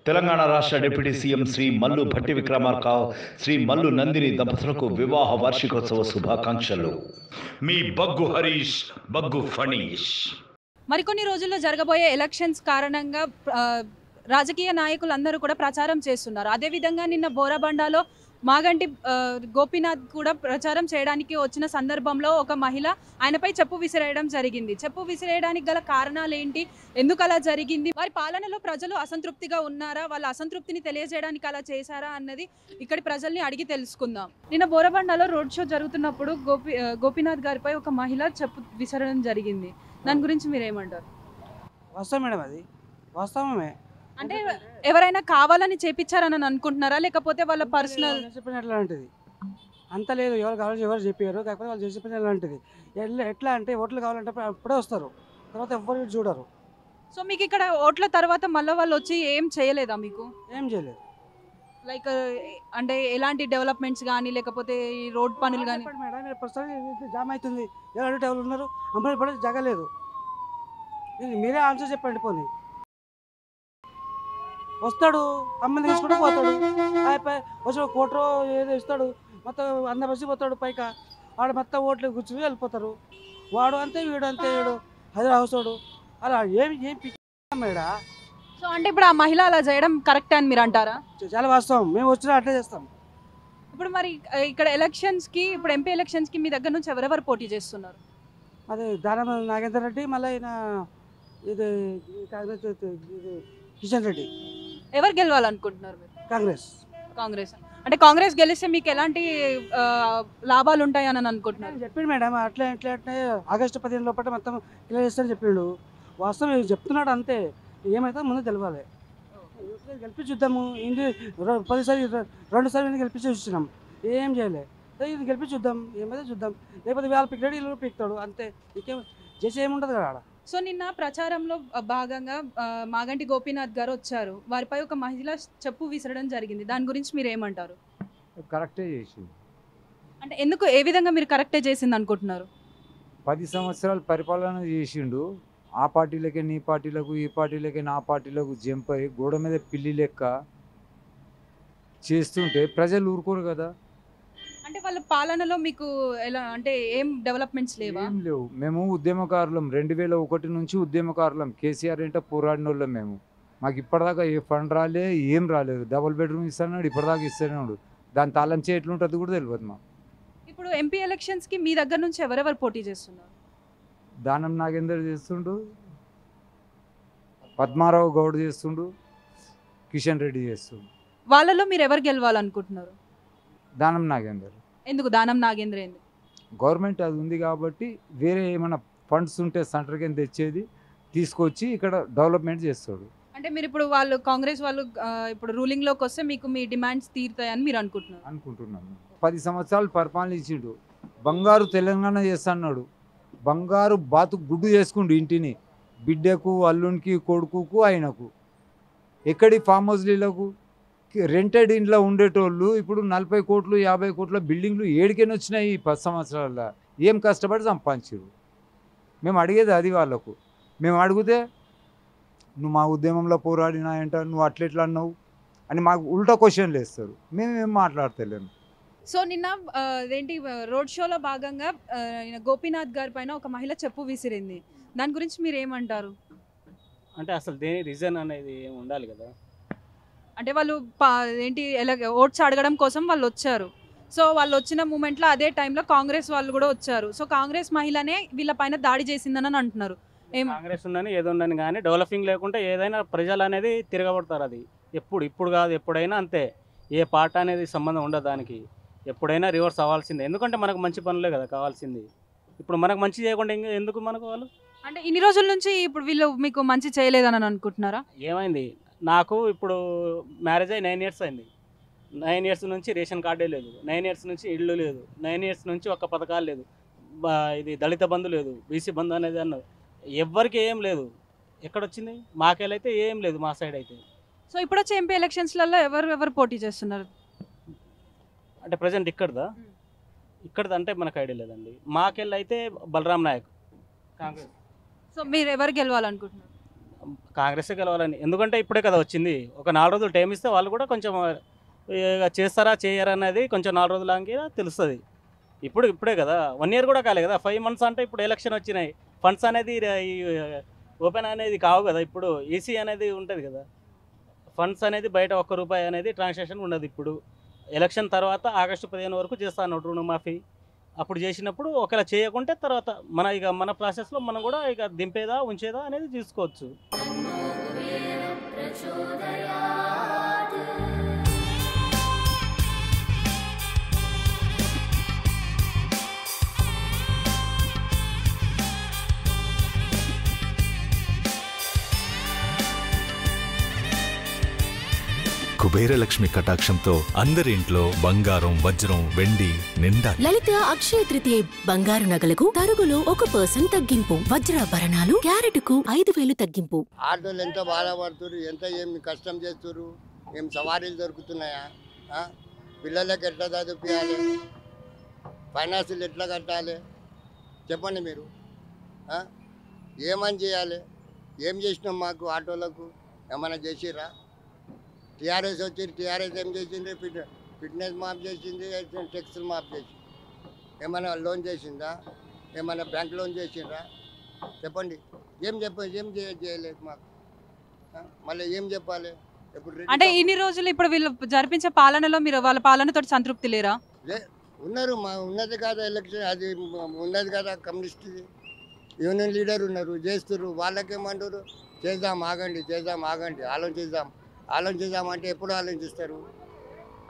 తెలంగాణ రాష్ట్ర deputy CM Shri Mallu Bhatti Vikramarka, Shri Mallu Nandini దంపతులకు వివాహ వార్షికోత్సవ శుభాకాంక్షలు. మీ బగ్గు హరీష్, బగ్గు ఫణీష్. మరికొన్ని రోజుల్లో జరగబోయే ఎలక్షన్స్ కారణంగా రాజకీయ నాయకులందరూ కూడా ప్రచారం చేస్తున్నారు. అదేవిధంగా నిన్న బోరబండలో మాగంటి గోపీనాథ్ కూడా ప్రచారం చేయడానికి వచ్చిన సందర్భంలో ఒక మహిళ ఆయనపై చెప్పు విసిరేయడం జరిగింది. చెప్పు విసిరేయడానికి గల కారణాలు ఏంటి, ఎందుకు అలా జరిగింది, వారి పాలనలో ప్రజలు అసంతృప్తిగా ఉన్నారా, వాళ్ళ అసంతృప్తిని తెలియజేయడానికి అలా చేశారా అన్నది ఇక్కడి ప్రజల్ని అడిగి తెలుసుకుందాం. నిన్న బోరబండలో రోడ్ షో జరుగుతున్నప్పుడు గోపీనాథ్ గారిపై ఒక మహిళ చెప్పు విసరడం జరిగింది. దాని గురించి మీరు ఏమంటారు? వాస్తవం మేడం, అది వాస్తవమే. అంటే ఎవరైనా కావాలని చేపించారని అనుకుంటున్నారా, లేకపోతే వాళ్ళ పర్సనల్ చెప్పినట్లాంటిది అంత లేదు. ఎవరు కావాలని ఎవరు చెప్పారు, కాకపోతే వాళ్ళు చెప్పిన అలాంటిది. ఎట్లా అంటే ఓట్లు కావాలంటే అప్పుడే వస్తారు, తర్వాత ఎవరు చూడరు. సో మీకు ఇక్కడ ఓట్ల తర్వాత మళ్ళీ వాళ్ళు వచ్చి ఏం చేయలేదా? మీకు ఏం చేయలేదు. లైక్ అంటే ఎలాంటి డెవలప్మెంట్స్ కానీ లేకపోతే ఈ రోడ్ పనులు కానీ? మేడం మీరు ప్రస్తుతానికి జామ్ అవుతుంది, ఎవరు ఎవరు ఉన్నారు, అమ్మాయి పడే జగలేదు. మీరే ఆన్సర్ చెప్పండి. పోనీ వస్తాడు, అమ్మని తీసుకుంటూ పోతాడు, అయిపోయి వచ్చి కోటరో ఏదో ఇస్తాడు, మొత్తం అందబసి పోతాడు పైక. వాడు మొత్తం ఓట్లు కూర్చుని వెళ్ళిపోతారు. వాడు అంతే, వీడు అంతే, వీడు హైదరాబాద్ అలా ఏం మేడా. సో అంటే ఇప్పుడు ఆ మహిళ అలా చేయడం కరెక్ట్ అని మీరు అంటారా? చాలా వాస్తవం. మేము వచ్చినా అట్లే చేస్తాం. ఇప్పుడు మరి ఇక్కడ ఎలక్షన్స్కి, ఇప్పుడు ఎంపీ ఎలక్షన్స్కి మీ దగ్గర నుంచి ఎవరెవరు పోటీ చేస్తున్నారు? అదే దానం నాగేందర్ రెడ్డి, మళ్ళీ ఆయన ఇది కాంగ్రెస్, ఇది కిషన్ రెడ్డి. ఎవరు గెలవాలనుకుంటున్నారు మీరు? కాంగ్రెస్. అంటే కాంగ్రెస్ గెలిస్తే మీకు ఎలాంటి లాభాలు ఉంటాయి అని అనుకుంటున్నారు? చెప్పిండు మేడం, అట్లా ఆగస్టు 15 లోపల మొత్తం క్లియర్ చేస్తారని చెప్పిండు. వాస్తవం చెప్తున్నాడు అంతే. ఏమైతే ముందు తెలవాలి. గెలిపించి చూద్దాము. ఇంటి 2 సార్లు గెలిపించి చూసినాం, ఏం చేయలేదు. ఇది గెలిపించి చూద్దాం, ఏమైతే చూద్దాం. లేకపోతే వేళ పిక్తాడు, ఇల్లు పిక్తాడు, అంతే. ఇంకేం చేసి ఏముంటుంది కదా ఆడ. సో నిన్న ప్రచారంలో భాగంగా మాగంటి గోపీనాథ్ గారు వచ్చారు, వారిపై ఒక మహిళ చెప్పు విసరడం జరిగింది. దాని గురించి మీరు ఏమంటారు? కరెక్టే చేసింది. అంటే ఎందుకు, ఏ విధంగా మీరు కరెక్టే చేసింది అనుకుంటున్నారు? 10 సంవత్సరాలు పరిపాలన చేసిండు. ఆ పార్టీలకే నీ పార్టీలకు, ఈ పార్టీలకే నా పార్టీలకు జంప్ అయ్యి గోడ మీద పిల్లి లెక్క చేస్తుంటే ప్రజలు ఊరుకోరు కదా. అంటే వాళ్ళ పాలనలో మీకు ఎలా, అంటే ఏం డెవలప్మెంట్స్ లేవా? ఏం లేవు. మేము ఉద్యమకారులం, 2001 నుంచి ఉద్యమకారులం. కేసీఆర్ అంటే పోరాడిన వాళ్ళం మేము. మాకు ఇప్పటిదాకా ఏ ఫండ్ రాలే, ఏం రాలేదు. డబుల్ బెడ్రూమ్ ఇస్తున్నాడు, ఇప్పటిదాకా ఇస్తున్నాడు. దాని తాళం చేయి ఎట్లుంటుంది కూడా తెలియదు మాకు. ఇప్పుడు ఎంపీ ఎలక్షన్స్కి మీ దగ్గర నుంచి ఎవరెవరు పోటీ చేస్తున్నారు? దానం నాగేందర్ చేస్తుండు, పద్మారావు గౌడ్ చేస్తుండు, కిషన్ రెడ్డి చేస్తుండు. వాళ్ళలో మీరు ఎవరు గెలవాలనుకుంటున్నారు? దానం నాగేందర్. ఎందుకు దానం నాగేంద్ర? ఎందుకు? గవర్నమెంట్ అది ఉంది కాబట్టి వేరే ఏమైనా ఫండ్స్ ఉంటే సెంటర్ కింద తెచ్చేది తీసుకొచ్చి ఇక్కడ డెవలప్మెంట్ చేస్తాడు. అంటే మీరు ఇప్పుడు వాళ్ళు కాంగ్రెస్ వాళ్ళు ఇప్పుడు రూలింగ్లోకి వస్తే మీకు మీ డిమాండ్స్ తీరుతాయని మీరు అనుకుంటున్నాను. 10 సంవత్సరాలు పరిపాలించిండు. బంగారు తెలంగాణ చేస్తున్నాడు. బంగారు బాతు గుడ్డు చేసుకుండు ఇంటిని, బిడ్డకు, అల్లునికి, కొడుకుకు, ఆయనకు. ఎక్కడి ఫామ్ హౌస్లకు రెంటెడ్ ఇంట్లో ఉండేటోళ్ళు ఇప్పుడు 40 కోట్లు 50 కోట్ల బిల్డింగ్లు ఏడికైనా వచ్చినాయి ఈ 10 సంవత్సరాల. ఏం కష్టపడి సంపాదించారు. మేము అడిగేది అది వాళ్ళకు. మేము అడిగితే నువ్వు మా ఉద్యమంలో పోరాడినా అంట, నువ్వు అట్లెట్లా అన్నావు అని మాకు ఉల్టా క్వశ్చన్లు వేస్తారు. మేమేం మాట్లాడతలేము. సో నిన్న ఏంటి రోడ్ షోలో భాగంగా గోపీనాథ్ గారి పైన ఒక మహిళ చెప్పు విసిరింది. దాని గురించి మీరు ఏమంటారు? అంటే అసలు దేని రీజన్ అనేది ఉండాలి కదా. అంటే వాళ్ళు ఏంటి ఓట్స్ అడగడం కోసం వాళ్ళు వచ్చారు. సో వాళ్ళు వచ్చిన మూమెంట్లో అదే టైంలో కాంగ్రెస్ వాళ్ళు కూడా వచ్చారు. సో కాంగ్రెస్ మహిళనే వీళ్ళ పైన దాడి చేసిందని అంటున్నారు. కాంగ్రెస్ ఉండని ఏదో ఉండని కానీ డెవలపింగ్ లేకుంటే ఏదైనా ప్రజలు అనేది తిరగబడతారు. అది ఇప్పుడు కాదు, ఎప్పుడైనా అంతే. ఏ పార్ట్ అనేది సంబంధం ఉండదు దానికి. ఎప్పుడైనా రివర్స్ అవ్వాల్సిందే. ఎందుకంటే మనకు మంచి పనులే కదా కావాల్సింది. ఇప్పుడు మనకు మంచి చేయకుండా ఎందుకు మనకు వాళ్ళు? అంటే ఇన్ని రోజుల నుంచి ఇప్పుడు వీళ్ళు మీకు మంచి చేయలేదని అనుకుంటున్నారా? ఏమైంది, నాకు ఇప్పుడు మ్యారేజ్ అయ్యి 9 ఇయర్స్ అయింది. 9 ఇయర్స్ నుంచి రేషన్ కార్డే లేదు, 9 ఇయర్స్ నుంచి ఇల్లు లేదు, 9 ఇయర్స్ నుంచి ఒక్క పథకాలు లేదు, ఇది దళిత బంధు లేదు, బీసీ బంధు అనేది అన్నది ఎవ్వరికి ఏం లేదు. ఎక్కడొచ్చింది? మాకెళ్ళైతే ఏం లేదు మా సైడ్ అయితే. సో ఇప్పుడు వచ్చే ఎంపీ ఎలక్షన్స్లలో ఎవరు పోటీ చేస్తున్నారు? అంటే ప్రజెంట్ ఇక్కడది అంటే మనకు ఐడియా లేదండి. మాకెళ్ళి అయితే బలరాం నాయక్ కాంగ్రెస్. సో మీరు ఎవరు గెలవాలనుకుంటున్నారు? కాంగ్రెస్ గెలవాలని. ఎందుకంటే ఇప్పుడే కదా వచ్చింది, ఒక 4 రోజులు టైం ఇస్తే వాళ్ళు కూడా కొంచెం చేస్తారా చేయరా అనేది కొంచెం 4 రోజులకి తెలుస్తుంది. ఇప్పుడే కదా, 1 year కూడా కాలే కదా, 5 months అంటే ఇప్పుడు ఎలక్షన్ వచ్చినాయి. ఫండ్స్ అనేది ఓపెన్ అనేది కావు కదా, ఇప్పుడు ఈసీ అనేది ఉంటుంది కదా, ఫండ్స్ అనేది బయట ₹1 అనేది ట్రాన్సాక్షన్ ఉండదు. ఇప్పుడు ఎలక్షన్ తర్వాత ఆగస్టు 15 వరకు చేస్తాను రుణమాఫీ. అప్పుడు చేసినప్పుడు ఒకవేళ చేయకుంటే తర్వాత మన ప్రాసెస్లో మనం కూడా ఇక దింపేదా ఉంచేదా అనేది చూసుకోవచ్చు. కుబేరలక్ష్మి కటాక్షంతో అందరి ఇంట్లో బంగారం, వజ్రం, వెండి నిండా. లలిత అక్షయ తృతీయ బంగారు నగలకు తరుగులో 1% తగ్గింపు. వజ్రాభరణాలు క్యారెట్కు 5,000 తగ్గింపు. ఆటోలు ఎంత బాధపడుతున్నారు, ఎంత ఏమి కష్టం చేస్తున్నారు, ఏం సవారీలు దొరుకుతున్నాయా, పిల్లలకి ఎట్లా చదివించాలి, ఫైనాన్షియల్ ఎట్లా కట్టాలి చెప్పండి మీరు. ఏమని చేయాలి, ఏం చేసినాం మాకు ఆటోలకు, ఏమైనా చేసిర్రా? టీఆర్ఎస్ వచ్చి టీఆర్ఎస్ ఏం చేసింది, ఫిట్నెస్ మాఫ్ చేసింది, టెక్స్లు మాఫ్ చేసింది. ఏమైనా లోన్ చేసిందా, ఏమైనా బ్యాంక్ లోన్ చేసిండ్రా చెప్పండి. ఏం చేయలేదు మాకు, మళ్ళీ ఏం చెప్పాలి? అంటే ఇన్ని రోజులు ఇప్పుడు వీళ్ళు జరిపించే పాలనలో మీరు వాళ్ళ పాలనతో సంతృప్తి లేరా? ఉన్నారు, ఉన్నది కదా ఎలక్షన్, అది ఉన్నది కదా కమ్యూనిస్ట్ యూనియన్ లీడర్ ఉన్నారు, చేస్తున్నారు. వాళ్ళకేమంటారు, చేద్దాం ఆగండి ఆలోచిద్దామంటే ఎప్పుడు ఆలోచిస్తారు?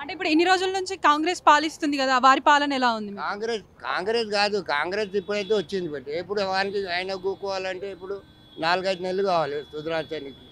అంటే ఇప్పుడు ఇన్ని రోజుల నుంచి కాంగ్రెస్ పాలిస్తుంది కదా, వారి పాలన ఎలా ఉంది? కాంగ్రెస్ కాదు, కాంగ్రెస్ ఇప్పుడైతే వచ్చింది బట్టి ఎప్పుడు ఆయన కూకోవాలంటే ఇప్పుడు 4-5 నెలలు కావాలి సుధరాచానికి.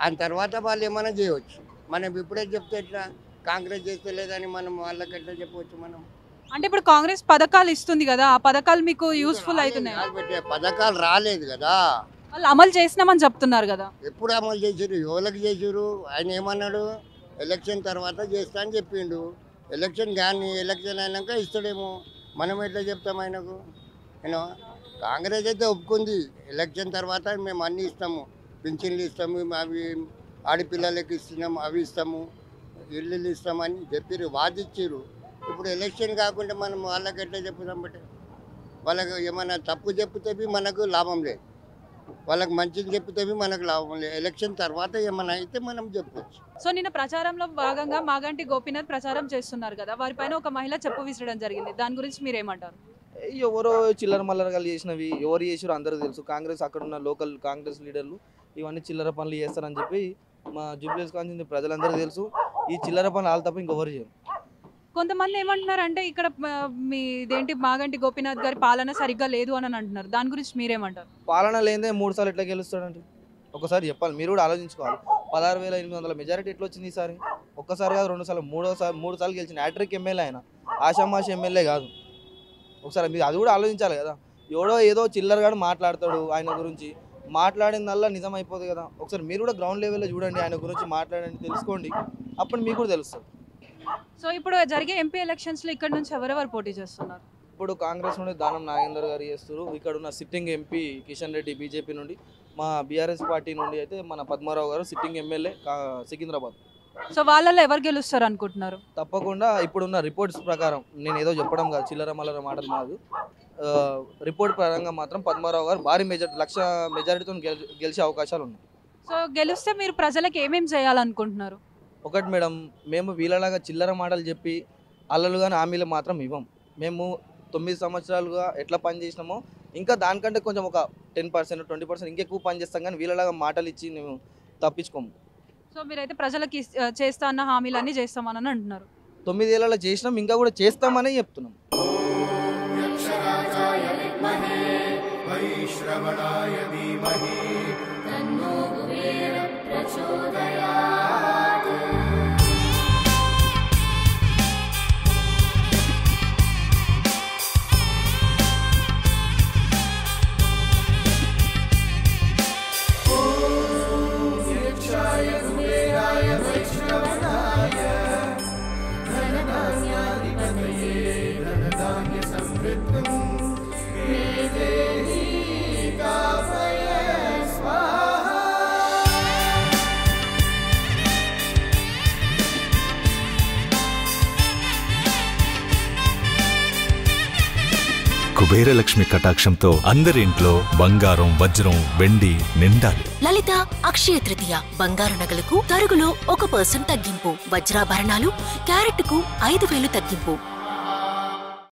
ఆ తర్వాత వాళ్ళు ఏమైనా చేయవచ్చు. మనం ఇప్పుడే చెప్తే ఎట్లా, కాంగ్రెస్ చేస్తలేదని మనం వాళ్ళకి ఎట్లా చెప్పవచ్చు మనం? అంటే ఇప్పుడు కాంగ్రెస్ పథకాలు ఇస్తుంది కదా, ఆ పథకాలు మీకు యూస్ఫుల్ అవుతున్నాయి? పథకాలు రాలేదు కదా, వాళ్ళు అమలు చేసినామని చెప్తున్నారు కదా. ఎప్పుడు అమలు చేసారు, ఎవరికి చేసారు? ఆయన ఏమన్నాడు, ఎలక్షన్ తర్వాత చేస్తా అని చెప్పిండు. ఎలక్షన్ అయినాక ఇస్తాడేమో, మనం ఎట్లా చెప్తాం ఆయనకు? నేను కాంగ్రెస్ అయితే ఒప్పుకుంది, ఎలక్షన్ తర్వాత మేము అన్నీ ఇస్తాము, పింఛన్లు ఇస్తాము, అవి ఆడపిల్లలకి ఇస్తున్నాము, అవి ఇస్తాము, ఇల్లు ఇస్తామని చెప్పారు, వాదిచ్చారు. ఇప్పుడు ఎలక్షన్ కాకుండా మనం వాళ్ళకి ఎట్లా చెప్పుదాం? బట్టి వాళ్ళకి ఏమైనా తప్పు చెప్తే మనకు లాభం లేదు, వాళ్ళకి మంచిది చెప్తే మనకు లాభం లేదు. ఎలక్షన్ తర్వాత ఏమైనా అయితే మనం చెప్పవచ్చు. సో నిన్న ప్రచారంలో భాగంగా మాగంటి గోపీనాథ్ ప్రచారం చేస్తున్నారు కదా, వారిపైన ఒక మహిళ చెప్పు విసరడం జరిగింది, దాని గురించి మీరేమంటారు? ఎవరో చిల్లర మల్లరగాలు చేసినవి, ఎవరు చేసారో అందరికీ తెలుసు. కాంగ్రెస్ అక్కడ ఉన్న లోకల్ కాంగ్రెస్ లీడర్లు ఇవన్నీ చిల్లర పనులు చేస్తారని చెప్పి మా జూబ్లీహిల్స్ కాన్స్టిట్యూన్సీ ప్రజలందరూ తెలుసు. ఈ చిల్లర పనులు వాళ్ళు తప్ప ఇంకెవరు చేయరు. కొంతమంది ఏమంటున్నారు అంటే ఇక్కడ మీ ఇదేంటి మాగంటి గోపీనాథ్ గారి పాలన సరిగ్గా లేదు అని అంటున్నారు, దాని గురించి మీరేమంటారు? పాలన లేదే 3 సార్లు ఎట్లా గెలుస్తాడండి? ఒకసారి చెప్పాలి, మీరు కూడా ఆలోచించుకోవాలి. 16,800 మెజారిటీ ఎట్లా వచ్చింది ఈసారి? ఒక్కసారి కాదు, 2 సార్లు, 3 సార్లు గెలిచిన హ్యాట్రిక్ ఎమ్మెల్యే ఆయన, ఆషామాషి ఎమ్మెల్యే కాదు. ఒకసారి మీరు అది కూడా ఆలోచించాలి కదా. ఎవడో ఏదో చిల్లరగాడు మాట్లాడతాడు, ఆయన గురించి మాట్లాడిందల్లా నిజం అయిపోదు కదా. ఒకసారి మీరు కూడా గ్రౌండ్ లెవెల్లో చూడండి, ఆయన గురించి మాట్లాడండి, తెలుసుకోండి, అప్పుడు మీకు కూడా తెలుస్తుంది. సో ఇప్పుడు జరిగే ఎంపీ ఎలక్షన్స్లో ఇక్కడ నుంచి ఎవరెవరు పోటీ చేస్తున్నారు? ఇప్పుడు కాంగ్రెస్ నుండి దానం నాగేందర్ గారు చేస్తారు, ఇక్కడ ఉన్న sitting MP Kishan Reddy BJP నుండి, మా బీఆర్ఎస్ పార్టీ నుండి అయితే మన పద్మారావు గారు సిట్టింగ్ ఎమ్మెల్యే సికింద్రాబాద్. సో వాళ్ళలో ఎవరు గెలుస్తారు అనుకుంటున్నారు? తప్పకుండా ఇప్పుడున్న రిపోర్ట్స్ ప్రకారం, నేను ఏదో చెప్పడం కాదు, చిల్లర మల్లర మాటలు కాదు, రిపోర్ట్ పరంగా మాత్రం పద్మారావు గారు భారీ లక్ష మెజారిటీతో గెలిచే అవకాశాలు ఉన్నాయి. సో గెలిస్తే మీరు ప్రజలకు ఏమేమి చేయాలనుకుంటున్నారు? ఒకటి మేడం, మేము వీళ్ళలాగా చిల్లర మాటలు చెప్పి అల్లలుగానే హామీలు మాత్రం ఇవ్వం. మేము 9 సంవత్సరాలుగా ఎట్లా పని చేసినామో ఇంకా దానికంటే కొంచెం ఒక 10%, 20% ఇంకెక్కువ పని చేస్తాం, కానీ వీళ్ళలాగా మాటలు ఇచ్చి మేము తప్పించుకోము. సో మీరైతే ప్రజలకి చేస్తా అన్న హామీలన్నీ చేస్తామని అంటున్నారు? 9 ఏళ్ళలో చేసినాం, ఇంకా కూడా చేస్తామని చెప్తున్నాం. ధనధాన్య సమృద్ధం మే దేహి కాప కుబేరలక్ష్మి కటాక్షంతో అందరింట్లో బంగారం వజ్రం వెండి నిండాలి. లలిత అక్షయ తృతీయ బంగారు నగలకు తరుగులో 1% తగ్గింపు, వజ్రాభరణాలు క్యారెట్కు 5,000 తగ్గింపు.